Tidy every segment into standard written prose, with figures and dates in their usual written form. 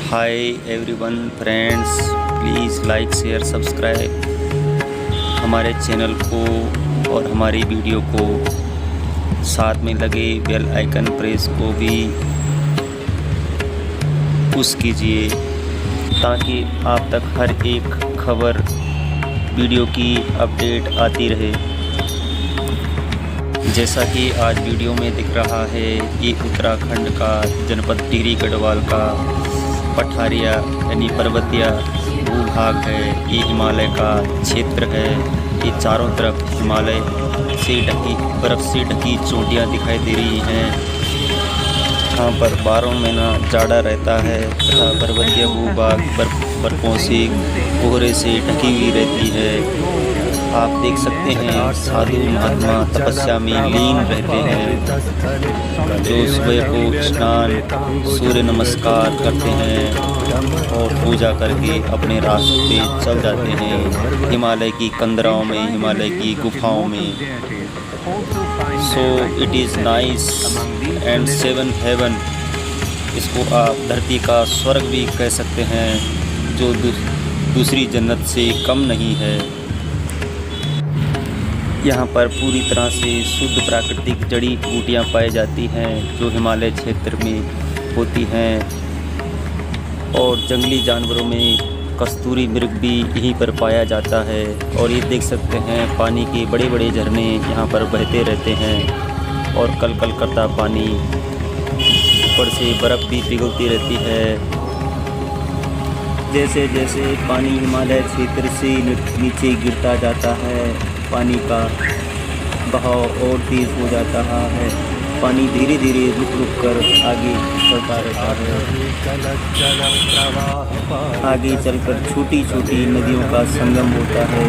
Hi everyone friends, please like share subscribe हमारे channel को और हमारी वीडियो को, साथ में लगे बेल आइकन प्रेस को भी पुश कीजिए ताकि आप तक हर एक खबर वीडियो की अपडेट आती रहे। जैसा कि आज वीडियो में दिख रहा है, ये उत्तराखंड का जनपद टिहरी गढ़वाल का पठारिया यानी पर्वतीय भूभाग है। ये हिमालय का क्षेत्र है। ये चारों तरफ हिमालय से ढकी, बर्फ़ से ढकी चोटियाँ दिखाई दे रही हैं। यहाँ पर 12 महीना जाड़ा रहता है तथा पर्वतीय भूभाग बर्फ़ों से, कोहरे से ढकी हुई रहती है। आप देख सकते हैं साधु महात्मा तपस्या में लीन रहते हैं, जो सुबह को स्नान, सूर्य नमस्कार करते हैं और पूजा करके अपने रास्ते चल जाते हैं हिमालय की कंदराओं में, हिमालय की गुफाओं में। So it is nice and seven heaven. इसको आप धरती का स्वर्ग भी कह सकते हैं, जो दूसरी जन्नत से कम नहीं है। यहाँ पर पूरी तरह से शुद्ध प्राकृतिक जड़ी बूटियाँ पाई जाती हैं, जो हिमालय क्षेत्र में होती हैं। और जंगली जानवरों में कस्तूरी मृग भी यहीं पर पाया जाता है। और ये देख सकते हैं पानी के बड़े बड़े झरने यहाँ पर बहते रहते हैं और कल कल करता पानी, ऊपर से बर्फ़ भी पिघलती रहती है। जैसे जैसे पानी हिमालय क्षेत्र से नीचे गिरता जाता है, पानी का बहाव और तेज़ हो जाता है। पानी धीरे धीरे रुक रुक कर आगे चलता रहता है। आगे चलकर छोटी छोटी नदियों का संगम होता है,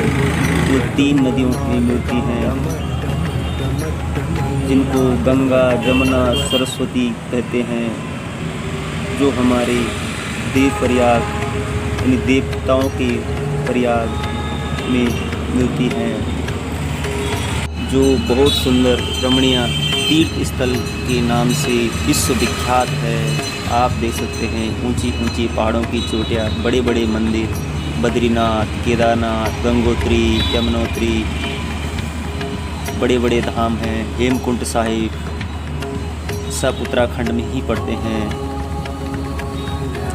जो 3 नदियों में मिलती हैं, जिनको गंगा, जमुना, सरस्वती कहते हैं, जो हमारे देव प्रयाग यानी देवताओं के प्रयाग में मिलती हैं, जो बहुत सुंदर रमणीय तीर्थ स्थल के नाम से विश्व विख्यात है। आप देख सकते हैं ऊंची ऊंची पहाड़ों की चोटियाँ, बड़े बड़े मंदिर, बद्रीनाथ, केदारनाथ, गंगोत्री, यमुनोत्री, बड़े बड़े धाम हैं, हेमकुंड साहिब, सब उत्तराखंड में ही पड़ते हैं,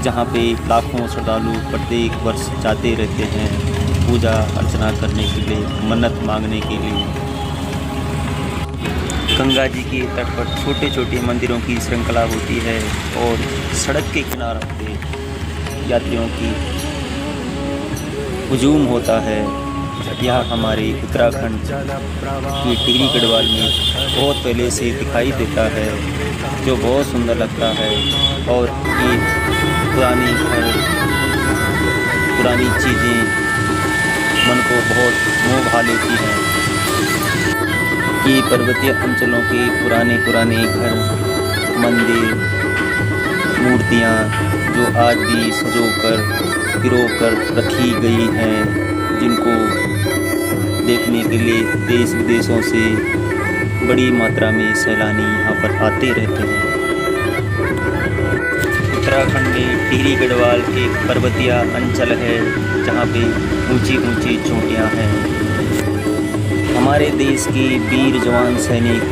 जहाँ पे लाखों श्रद्धालु प्रत्येक वर्ष जाते रहते हैं पूजा अर्चना करने के लिए, मन्नत मांगने के लिए। गंगा जी के तट पर छोटे छोटे मंदिरों की श्रृंखला होती है और सड़क के किनारों पे यात्रियों की हुजूम होता है। यह हमारे उत्तराखंड की टिहरी गढ़वाल में बहुत पहले से दिखाई देता है, जो बहुत सुंदर लगता है। और ये पुरानी चीज़ें मन को बहुत मोह भा लेती हैं। ये पर्वतीय अंचलों के पुराने घर, मंदिर, मूर्तियाँ, जो आज भी पिरोकर रखी गई हैं, जिनको देखने के लिए देश विदेशों से बड़ी मात्रा में सैलानी यहाँ पर आते रहते हैं। उत्तराखंड में टिहरी गढ़वाल एक पर्वतीय अंचल है, जहाँ पे ऊंची ऊंची चोटियाँ हैं। हमारे देश के वीर जवान सैनिक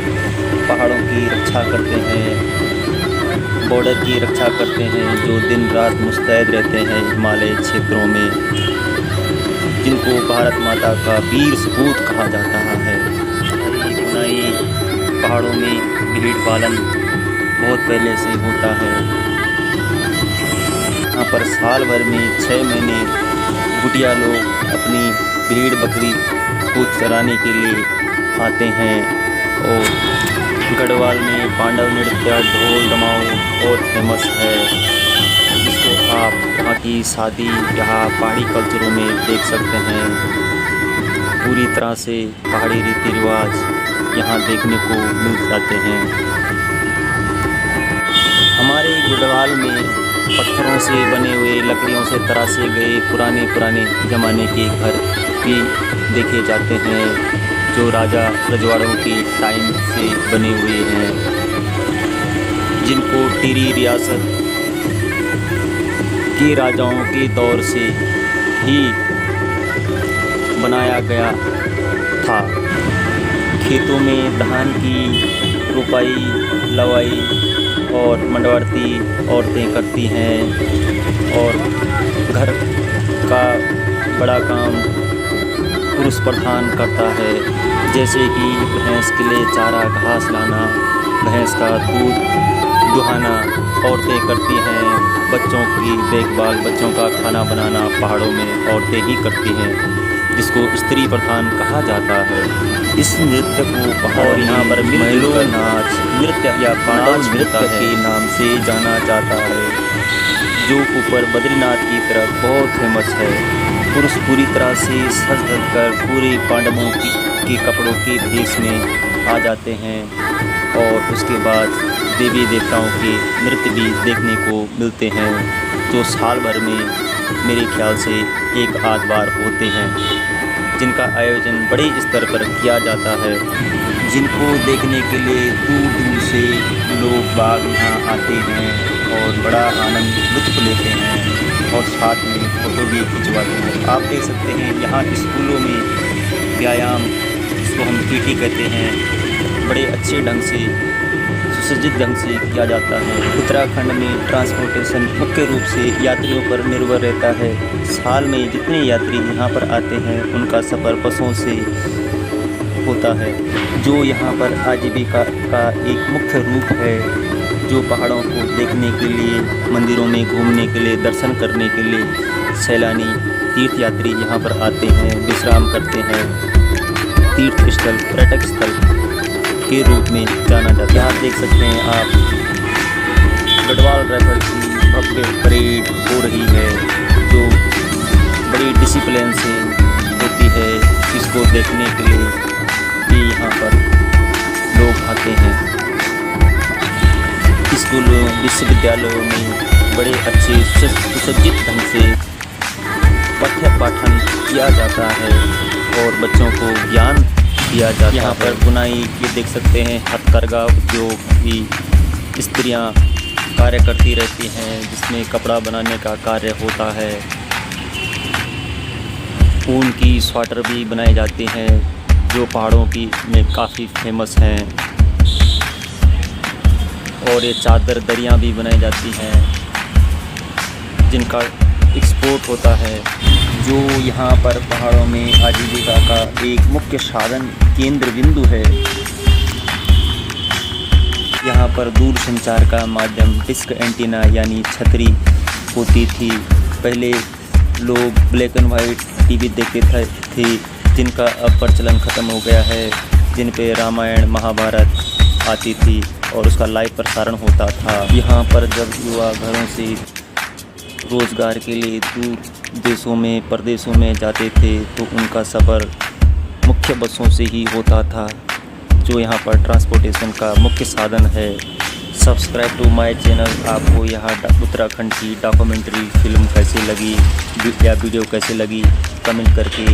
पहाड़ों की रक्षा करते हैं, बॉर्डर की रक्षा करते हैं, जो दिन रात मुस्तैद रहते हैं हिमालय क्षेत्रों में, जिनको भारत माता का वीर सपूत कहा जाता है। बुनाई पहाड़ों में भेड़ पालन बहुत पहले से होता है। यहाँ पर साल भर में 6 महीने बुढ़िया लोग अपनी भेड़ बकरी को चराने के लिए आते हैं। और गढ़वाल में पांडव नृत्य, ढोल दमाऊ बहुत फेमस है, जिसको आप वहाँ की शादी, यहाँ पहाड़ी कल्चरों में देख सकते हैं। पूरी तरह से पहाड़ी रीति रिवाज यहाँ देखने को मिल जाते हैं। हमारे गढ़वाल में पत्थरों से बने हुए, लकड़ियों से तराशे गए पुराने ज़माने के घर भी देखे जाते हैं, जो राजा रजवाड़ों के टाइम से बने हुए हैं, जिनको टिहरी रियासत के राजाओं के दौर से ही बनाया गया था। खेतों में धान की रुपाई, लवाई और मंडवाती औरतें करती हैं और घर का बड़ा काम पुरुष प्रधान करता है, जैसे कि भैंस के लिए चारा घास लाना, भैंस का दूध दुहाना औरतें करती हैं। बच्चों की देखभाल, बच्चों का खाना बनाना पहाड़ों में औरतें ही करती हैं, जिसको स्त्री प्रधान कहा जाता है। इस नृत्य को पहाड़ यहाँ पर महिलों नाच नृत्य या पांडव नृत्य के नाम से जाना जाता है, जो ऊपर बद्रीनाथ की तरफ बहुत फेमस है। पुरुष पूरी तरह से सज धज कर पूरे पांडवों के कपड़ों के भेष में आ जाते हैं और उसके बाद देवी देवताओं के नृत्य भी देखने को मिलते हैं, जो साल भर में मेरे ख्याल से एक आध बार होते हैं, जिनका आयोजन बड़े स्तर पर किया जाता है, जिनको देखने के लिए दूर दूर से लोग बाग यहाँ आते हैं और बड़ा आनंद लुत्फ लेते हैं और साथ में फ़ोटो भी खिंचवाते हैं। आप देख सकते हैं यहाँ स्कूलों में व्यायाम, जिसको हम पीटी कहते हैं, बड़े अच्छे ढंग से सुसज्जित ढंग से किया जाता है। उत्तराखंड में ट्रांसपोर्टेशन मुख्य रूप से यात्रियों पर निर्भर रहता है। साल में जितने यात्री यहाँ पर आते हैं उनका सफ़र बसों से होता है, जो यहाँ पर आजीविका का एक मुख्य रूप है, जो पहाड़ों को देखने के लिए, मंदिरों में घूमने के लिए, दर्शन करने के लिए सैलानी तीर्थयात्री यहाँ पर आते हैं, विश्राम करते हैं। तीर्थ स्थल, पर्यटक स्थल के रूप में जाना जाता है। यहाँ देख सकते हैं आप गढ़वाल राइफल की भव्य परेड हो रही है, जो बड़ी डिसिप्लिन से होती है। इसको देखने के लिए भी यहाँ पर लोग आते हैं। स्कूलों, विश्वविद्यालयों में बड़े अच्छे सुसज्जित ढंग से पठ्य पाठन किया जाता है और बच्चों को ज्ञान दिया जाता है। यहाँ पर बुनाई ये देख सकते हैं, हथकरघा उद्योग की स्त्रियाँ कार्य करती रहती हैं, जिसमें कपड़ा बनाने का कार्य होता है। ऊन की स्वेटर भी बनाई जाती हैं, जो पहाड़ों की में काफ़ी फेमस हैं, और ये चादर दरियाँ भी बनाई जाती हैं, जिनका एक्सपोर्ट होता है, जो यहाँ पर पहाड़ों में आजीविका का एक मुख्य साधन केंद्र बिंदु है। यहाँ पर दूर संचार का माध्यम डिस्क एंटीना यानी छतरी होती थी। पहले लोग ब्लैक एंड वाइट टीवी देखते थे, जिनका अब प्रचलन ख़त्म हो गया है, जिन पे रामायण महाभारत आती थी और उसका लाइव प्रसारण होता था। यहाँ पर जब युवा घरों से रोज़गार के लिए दूर देशों में, प्रदेशों में जाते थे, तो उनका सफ़र मुख्य बसों से ही होता था, जो यहाँ पर ट्रांसपोर्टेशन का मुख्य साधन है। Subscribe to my channel. आपको यहाँ उत्तराखंड की डॉक्यूमेंट्री फिल्म कैसी लगी या वीडियो कैसी लगी, कमेंट करके